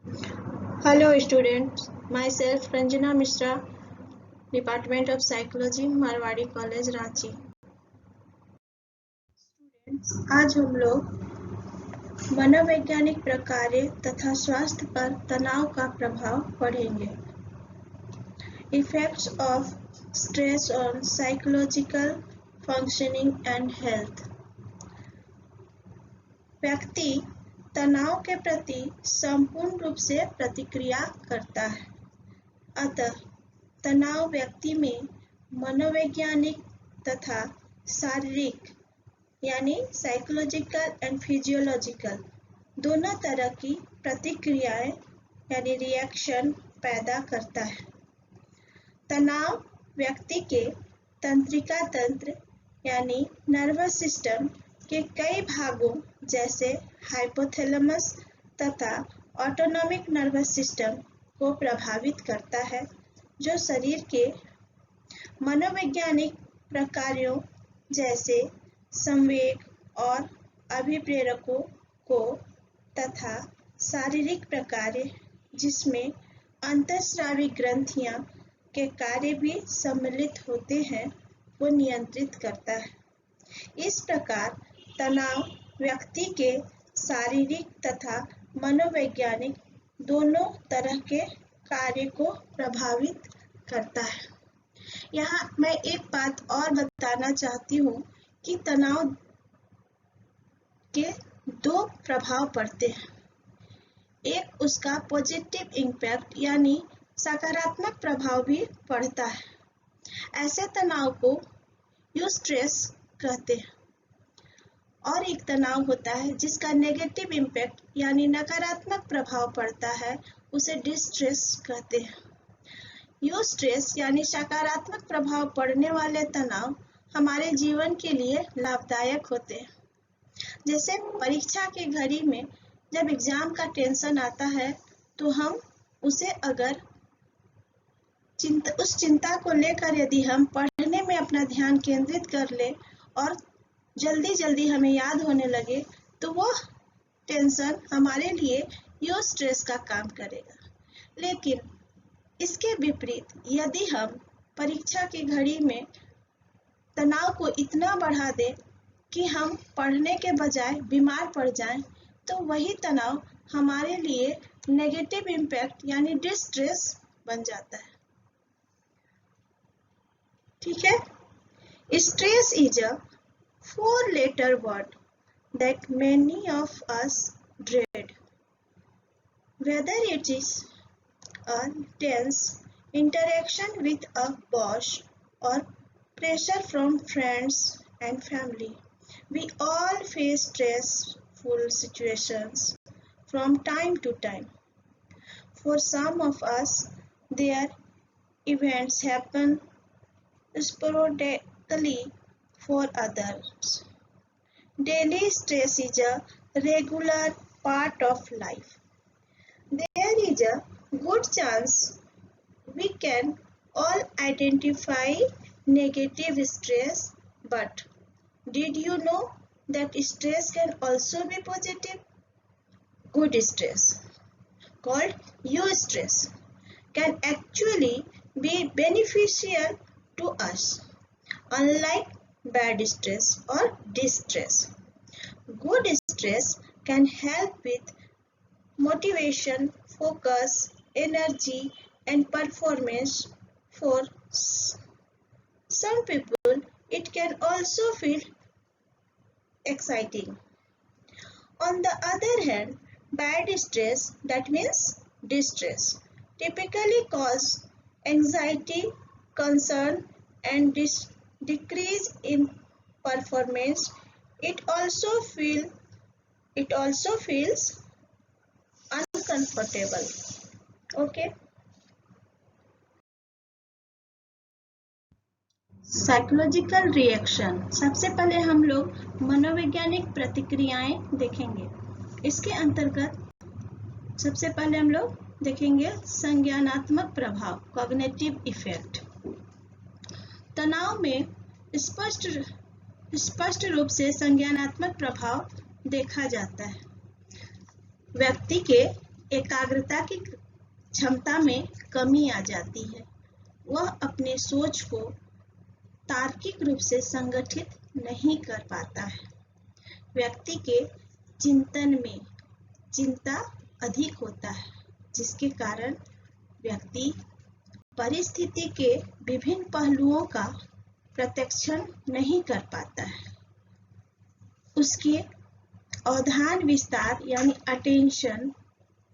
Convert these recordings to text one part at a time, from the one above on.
Hello students, myself Ranjana Mishra, Department of Psychology, Marwari college Ranchi. आज हम लोग मनोवैज्ञानिक प्रकार्य तथा स्वास्थ्य पर तनाव का प्रभाव पढ़ेंगे। Effects of stress on psychological functioning and health। व्यक्ति तनाव के प्रति संपूर्ण रूप से प्रतिक्रिया करता है, अतः तनाव व्यक्ति में मनोवैज्ञानिक तथा शारीरिक यानी साइकोलॉजिकल एंड फिजियोलॉजिकल दोनों तरह की प्रतिक्रियाएं यानी रिएक्शन पैदा करता है। तनाव व्यक्ति के तंत्रिका तंत्र यानी नर्वस सिस्टम के कई भागों जैसे हाइपोथैलेमस तथा ऑटोनॉमिक नर्वस सिस्टम को प्रभावित करता है, जो शरीर के मनोवैज्ञानिक प्रकारों जैसे संवेग और अभिप्रेरकों को तथा शारीरिक प्रकार्य जिसमें अंतःस्रावी ग्रंथियां के कार्य भी सम्मिलित होते हैं को नियंत्रित करता है। इस प्रकार तनाव व्यक्ति के शारीरिक तथा मनोवैज्ञानिक दोनों तरह के कार्य को प्रभावित करता है। यहाँ मैं एक बात और बताना चाहती हूँ कि तनाव के दो प्रभाव पड़ते हैं। एक उसका पॉजिटिव इम्पैक्ट यानी सकारात्मक प्रभाव भी पड़ता है। ऐसे तनाव को यूस्ट्रेस कहते हैं। और एक तनाव होता है जिसका नेगेटिव इम्पैक्ट यानी नकारात्मक प्रभाव पड़ता है, उसे डिस्ट्रेस कहते हैं। यूस्ट्रेस यानी सकारात्मक प्रभाव पड़ने वाले तनाव हमारे जीवन के लिए लाभदायक होते हैं। जैसे परीक्षा की घड़ी में जब एग्जाम का टेंशन आता है तो हम उसे अगर उस चिंता को लेकर यदि हम पढ़ने में अपना ध्यान केंद्रित कर ले और जल्दी जल्दी हमें याद होने लगे तो वो टेंशन हमारे लिए यूस्ट्रेस का काम करेगा। लेकिन इसके विपरीत यदि हम परीक्षा की घड़ी में तनाव को इतना बढ़ा दें कि हम पढ़ने के बजाय बीमार पड़ जाएं, तो वही तनाव हमारे लिए नेगेटिव इम्पैक्ट यानी डिस्ट्रेस बन जाता है। ठीक है? Stress is a four-letter word that many of us dread. Whether it is a tense interaction with a boss or pressure from friends and family, we all face stressful situations from time to time. For some of us, their events happen sporadically. For others, daily stress is a regular part of life. There is a good chance we can all identify negative stress, but did you know that stress can also be positive? Good stress, called eustress, can actually be beneficial to us, unlike bad stress or distress. Good stress can help with motivation, focus, energy, and performance. For some people, it can also feel exciting. On the other hand, bad stress, that means distress, typically cause anxiety, concern, and decrease in performance. It also feels uncomfortable. Okay. Psychological reaction, सबसे पहले हम लोग मनोवैज्ञानिक प्रतिक्रियाएं देखेंगे। इसके अंतर्गत सबसे पहले हम लोग देखेंगे संज्ञानात्मक प्रभाव, कॉग्निटिव इफेक्ट। तनाव में स्पष्ट रूप से संज्ञानात्मक प्रभाव देखा जाता है। व्यक्ति के एकाग्रता की क्षमता में कमी आ जाती है। वह अपने सोच को तार्किक रूप से संगठित नहीं कर पाता है। व्यक्ति के चिंतन में चिंता अधिक होता है, जिसके कारण व्यक्ति परिस्थिति के विभिन्न पहलुओं का प्रत्यक्षण नहीं कर पाता है। उसके अवधान विस्तार यानी अटेंशन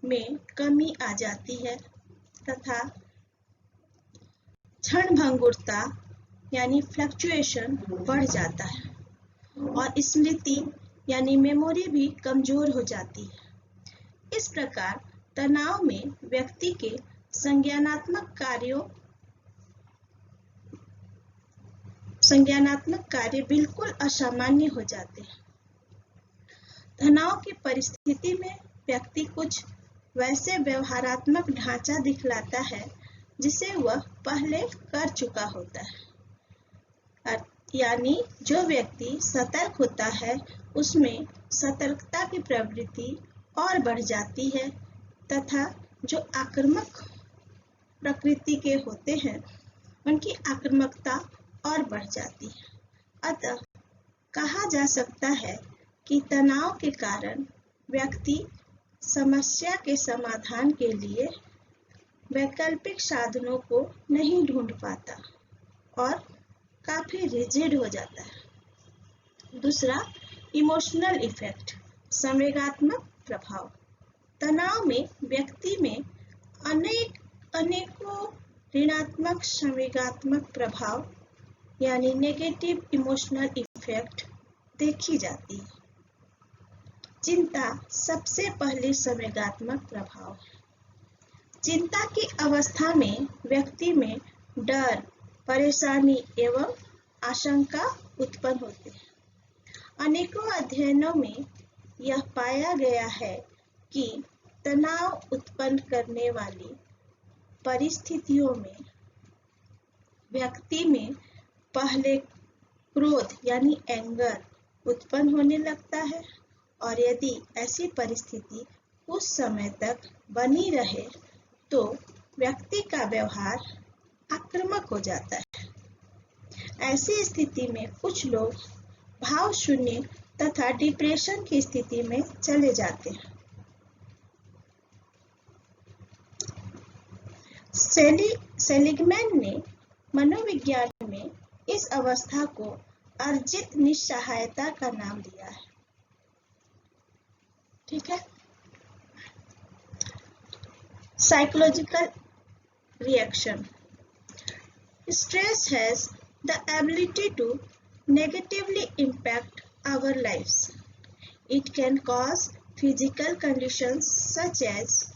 में कमी आ जाती है तथा क्षणभंगुरता यानी फ्लक्चुएशन बढ़ जाता है और स्मृति यानी मेमोरी भी कमजोर हो जाती है। इस प्रकार तनाव में व्यक्ति के संज्ञानात्मक कार्य बिल्कुल असामान्य हो जाते हैं। तनाव की परिस्थिति में व्यक्ति कुछ वैसे व्यवहारात्मक ढांचा दिखलाता है जिसे वह पहले कर चुका होता है। यानी जो व्यक्ति सतर्क होता है उसमें सतर्कता की प्रवृत्ति और बढ़ जाती है तथा जो आक्रामक प्रकृति के होते हैं उनकी आक्रामकता और बढ़ जाती है। अतः कहा जा सकता है कि तनाव के कारण व्यक्ति समस्या के समाधान के लिए वैकल्पिक साधनों को नहीं ढूंढ पाता और काफी रिजिड हो जाता है। दूसरा, इमोशनल इफेक्ट, संवेगात्मक प्रभाव। तनाव में व्यक्ति में अनेकों ऋणात्मक संवेगात्मक प्रभाव यानी नेगेटिव इमोशनल इफेक्ट देखी जाती है। चिंता सबसे पहले संवेगात्मक प्रभाव है। चिंता की अवस्था में व्यक्ति में डर, परेशानी एवं आशंका उत्पन्न होती है। अनेकों अध्ययनों में यह पाया गया है कि तनाव उत्पन्न करने वाली परिस्थितियों में व्यक्ति में पहले क्रोध यानी एंगर उत्पन्न होने लगता है और यदि ऐसी परिस्थिति कुछ समय तक बनी रहे तो व्यक्ति का व्यवहार आक्रामक हो जाता है। ऐसी स्थिति में कुछ लोग भाव शून्य तथा डिप्रेशन की स्थिति में चले जाते हैं। सेलिगमैन ने मनोविज्ञान में इस अवस्था को अर्जित निस्सहायता का नाम दिया है। ठीक है। Psychological reaction. Stress has the ability to negatively impact our lives. It can cause physical conditions such as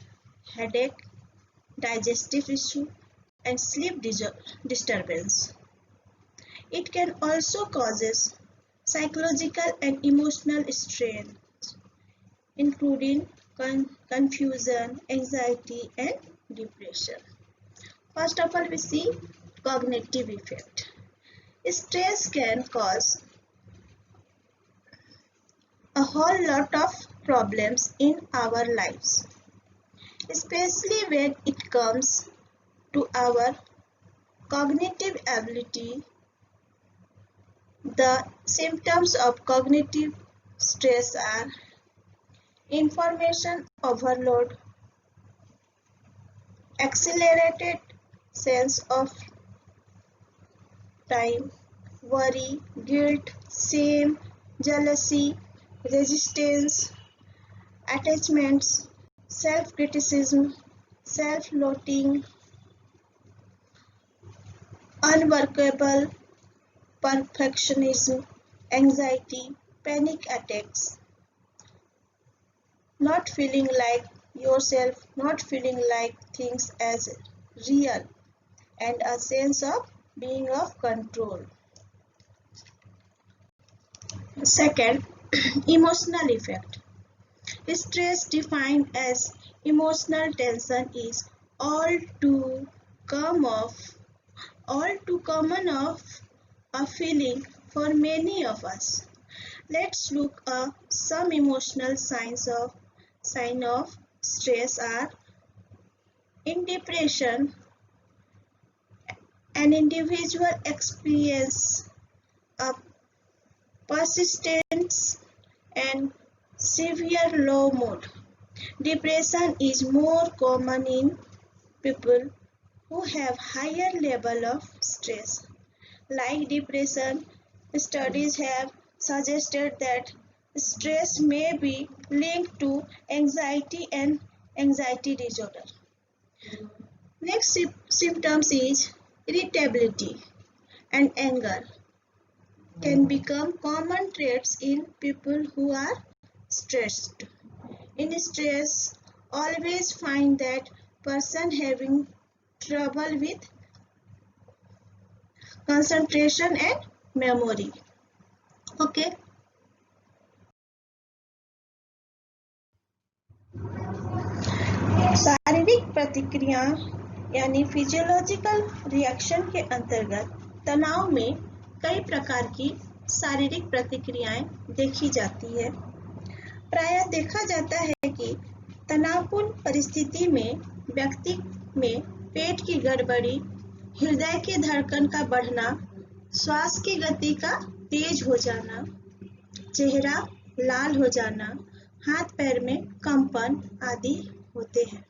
headache, digestive issue, and sleep disturbance. It can also cause psychological and emotional strain, including confusion, anxiety, and depression. First of all, we see cognitive effect. Stress can cause a whole lot of problems in our lives, especially when it comes to our cognitive ability. The symptoms of cognitive stress are information overload, accelerated sense of time, worry, guilt, shame, jealousy, resistance, attachments, self-criticism, self-loathing, unworkable perfectionism, anxiety, panic attacks, not feeling like yourself, not feeling like things as real, and a sense of being of control. Second, emotional effect. Stress defined as emotional tension is all too common of a feeling for many of us. Let's look at some emotional sign of stress are in depression, an individual experiences a persistent and severe low mood. Depression is more common in people who have higher level of stress. Like depression, studies have suggested that stress may be linked to anxiety and anxiety disorder. Next symptoms is irritability and anger can become common traits in people who are stressed. In stress, always find that person having trouble with concentration and memory. Okay. शारीरिक प्रतिक्रिया यानी physiological reaction के अंतर्गत तनाव में कई प्रकार की शारीरिक प्रतिक्रियाएं देखी जाती है। प्रायः देखा जाता है कि तनावपूर्ण परिस्थिति में व्यक्ति में पेट की गड़बड़ी, हृदय की धड़कन का बढ़ना, श्वास की गति का तेज हो जाना, चेहरा लाल हो जाना, हाथ पैर में कंपन आदि होते हैं।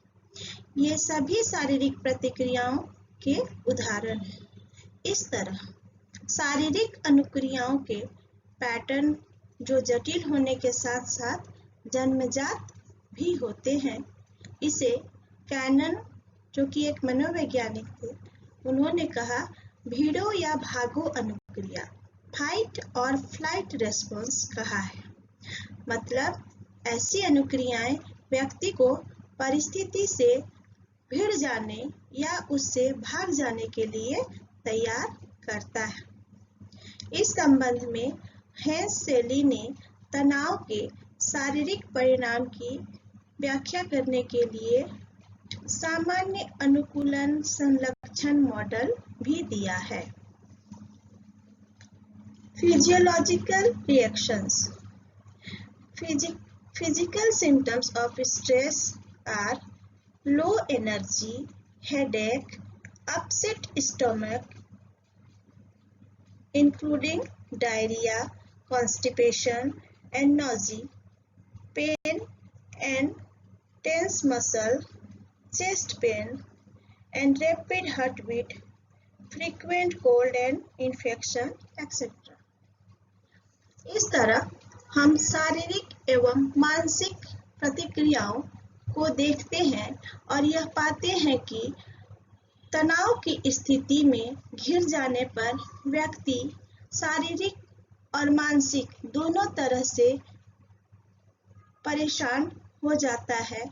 ये सभी शारीरिक प्रतिक्रियाओं के उदाहरण हैं। इस तरह शारीरिक अनुक्रियाओं के पैटर्न जो जटिल होने के साथ साथ जन्मजात भी होते हैं, इसे कैनन, जो कि एक मनोवैज्ञानिक थे, उन्होंने कहा भिड़ो या भागो अनुक्रिया, फाइट और फ्लाइट रेस्पॉन्स कहा है। मतलब ऐसी अनुक्रियाएं व्यक्ति को परिस्थिति से भिड़ जाने या उससे भाग जाने के लिए तैयार करता है। इस संबंध में हैंस सेली ने तनाव के शारीरिक परिणाम की व्याख्या करने के लिए सामान्य अनुकूलन संलक्षण मॉडल भी दिया है। Physiological reactions. Physical symptoms of stress are low energy, headache, upset stomach, including diarrhea, constipation, and nausea, pain and tense muscle, chest pain, and rapid heartbeat, frequent cold and infection, etc. इस तरह हम शारीरिक एवं मानसिक प्रतिक्रियाओं को देखते हैं और यह पाते हैं कि तनाव की स्थिति में घिर जाने पर व्यक्ति शारीरिक और मानसिक दोनों तरह से परेशान हो जाता है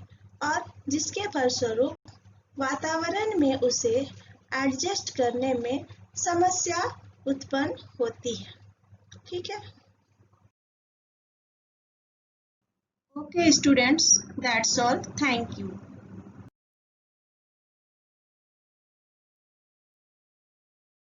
और जिसके फलस्वरूप वातावरण में उसे एडजस्ट करने में समस्या उत्पन्न होती है। ठीक है। Okay students, that's all. Thank you.